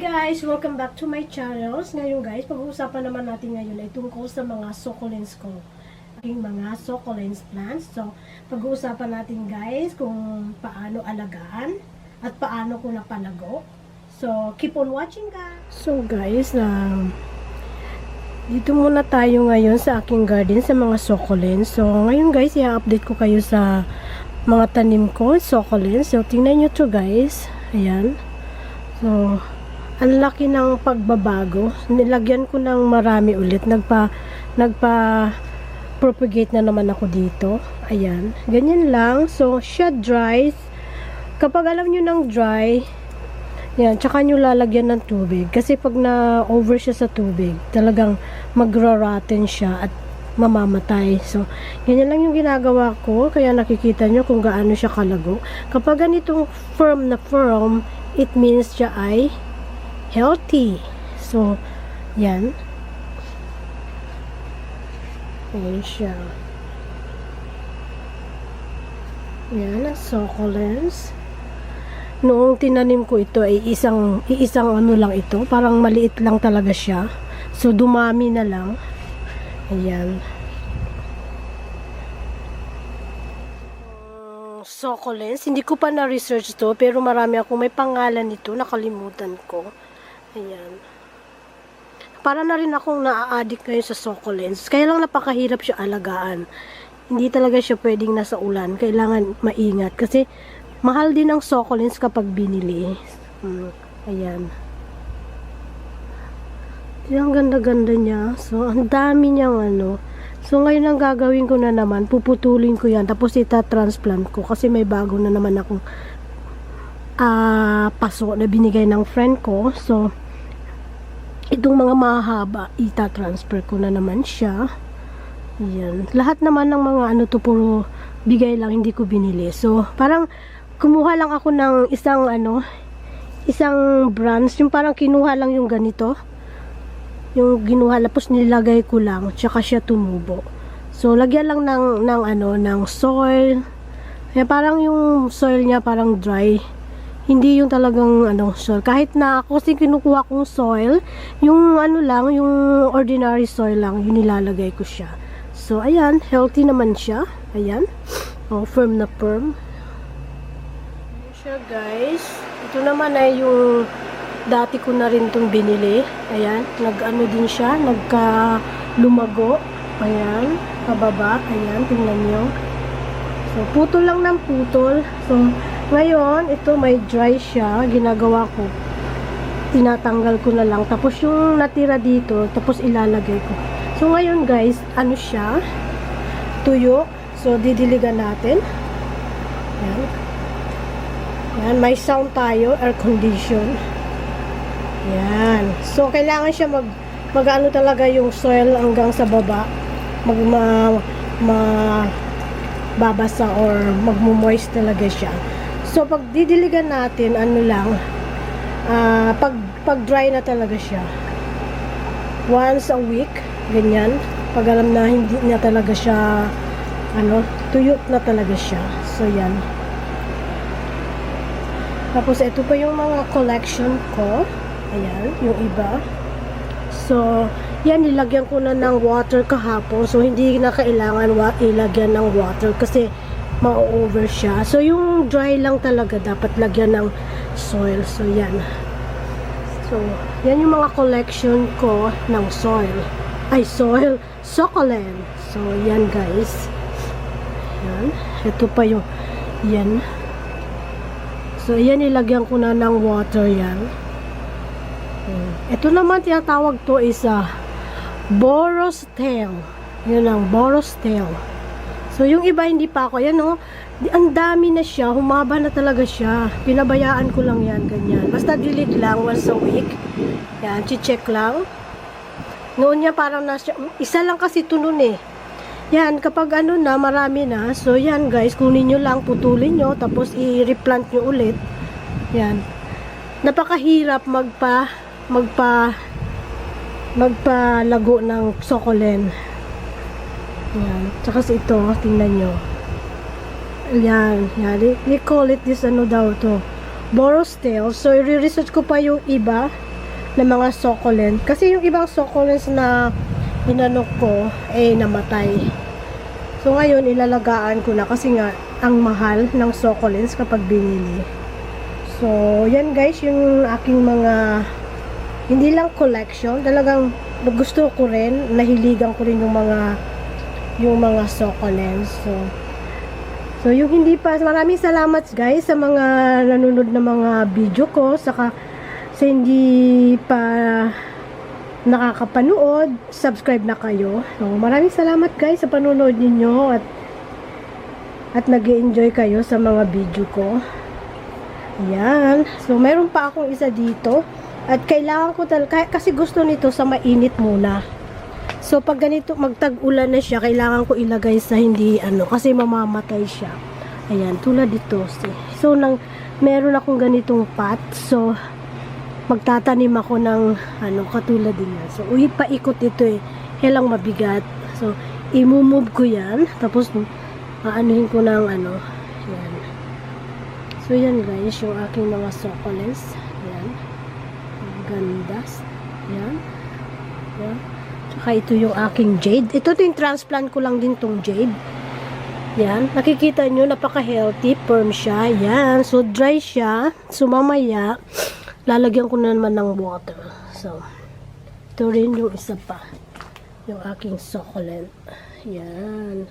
guys! Welcome back to my channels. Ngayon guys, pag-uusapan naman natin ngayon ay tungkol sa mga succulents ko. Aking mga succulents plants. So, pag-uusapan natin guys kung paano alagaan at paano ko napalago. So, keep on watching guys! So guys, dito muna tayo ngayon sa aking garden sa mga succulents. So, ngayon guys, i-update ko kayo sa mga tanim ko, succulents. So, tingnan nyo to guys. Ayan. So, ang laki ng pagbabago. Nilagyan ko ng marami ulit. Nagpa-propagate na naman ako dito. Ayan. Ganyan lang. So, siya dry. Kapag alam nyo ng dry, yan, tsaka nyo lalagyan ng tubig. Kasi pag na-over siya sa tubig, talagang magra-rotten siya at mamamatay. So, ganyan lang yung ginagawa ko. Kaya nakikita nyo kung gaano siya kalago. Kapag ganitong firm na firm, it means siya ay healthy. So, yan. Ayan siya. Yan, succulents. Noong tinanim ko ito ay iisang ano lang ito. Parang maliit lang talaga siya. So, dumami na lang. Ayan. Succulents. Hindi ko pa na-research to, pero marami ako may pangalan nito. Nakalimutan ko. Ayan. Para na rin akong naa-addict ngayon sa succulents. Kaya lang napakahirap siya alagaan. Hindi talaga siya pwedeng nasa ulan. Kailangan maingat. Kasi mahal din ang succulents kapag binili. Ayan. Ang ganda-ganda niya. So, ang dami niyang ano. So, ngayon ang gagawin ko na naman, puputulin ko yan. Tapos ita-transplant ko. Kasi may bago na naman akong paso na binigay ng friend ko. So, itong mga mahaba, ita-transfer ko na naman siya. Ayan. Lahat naman ng mga ano to, puro bigay lang, hindi ko binili. So, parang kumuha lang ako ng isang branch. Yung parang kinuha lang yung ganito. Yung ginuha, tapos nilagay ko lang, tsaka siya tumubo. So, lagyan lang ng soil. Kaya parang yung soil niya parang dry. Hindi yung talagang soil. Kahit na ako kasi kinukuha kong soil, yung yung ordinary soil lang, yung nilalagay ko siya. So, ayan, healthy naman siya. Ayan. Oh, firm na firm. Ayan siya, guys. Ito naman ay yung dati ko na rin itong binili. Ayan, din siya, lumago. Ayan, pababa. Ayan, tingnan nyo. So, putol lang ng putol. So, ngayon, ito may dry siya. Ginagawa ko, tinatanggal ko na lang. Tapos yung natira dito, tapos ilalagay ko. So, ngayon guys, siya? Tuyo. So, didiligan natin. Ayan. Ayan, may sound tayo, air condition. Ayan. So, kailangan siya mag-ano talaga yung soil hanggang sa baba. Babasa or magmo-moist talaga siya. So, pag didiligan natin, pag dry na talaga siya. Once a week, ganyan. Pag alam na hindi na talaga siya, tuyot na talaga siya. So, yan. Tapos, ito pa yung mga collection ko. Ayan, yung iba. So, yan, nilagyan ko na ng water kahapon. So, hindi na kailangan ilagyan ng water kasi ma-over siya. So, yung dry lang talaga dapat lagyan ng soil. So, yan. So, yan yung mga collection ko ng soil. Succulent. So, yan guys. Yan. Ito pa yung yan. So, yan ilagyan ko na ng water yan. Ito naman tinatawag to is Boros tail. Yan ang Boros tail. So, yung iba hindi pa ako. Yan ang dami na siya. Humaba na talaga siya. Pinabayaan ko lang yan, ganyan. Basta delete lang once a week. Yan, check lang. Noon niya parang isa lang kasi ito nun eh. Yan, kapag marami na. So, yan guys, kunin nyo lang, putulin nyo, tapos i-replant nyo ulit. Yan. Napakahirap magpalago ng succulent. Yan. Tsaka ito, tingnan nyo. Yan. They call it this daw to. Boros tail. So, i-research ko pa yung iba. na mga succulent. Kasi yung ibang succulents na inano ko, namatay. So, ngayon, ilalagaan ko na kasi nga, ang mahal ng succulents kapag binili. So, yan guys, yung aking mga, hindi lang collection, talagang gusto ko rin, nahiligan ko rin yung mga succulents. So, yung hindi pa, maraming salamat guys sa mga nanonood na mga video ko, saka sa hindi pa nakakapanood, subscribe na kayo. So, maraming salamat guys sa panonood ninyo at nag-enjoy kayo sa mga video ko. Ayan. So, meron pa akong isa dito at kailangan ko talaga, kasi gusto nito sa mainit muna. So, pag ganito, magtag-ulan na siya, kailangan ko ilagay sa hindi, kasi mamamatay siya. Ayan, tulad dito. So, meron akong ganitong pot. So, magtatanim ako ng, katulad din yan. So, paikot ito Kaya lang mabigat. So, i-move ko yan. Tapos, aanuhin ko ng, yan. So, yan guys, yung aking mga succulents. Yan. Ang ganda. Yan. Yan. Saka ito yung aking jade. Ito yung transplant ko lang din tong jade. Yan. Nakikita nyo, napaka-healthy. Firm siya. Yan. So, dry siya. So, mamaya, lalagyan ko na naman ng water. So, ito rin yung isa pa. Yung aking succulent. Yan.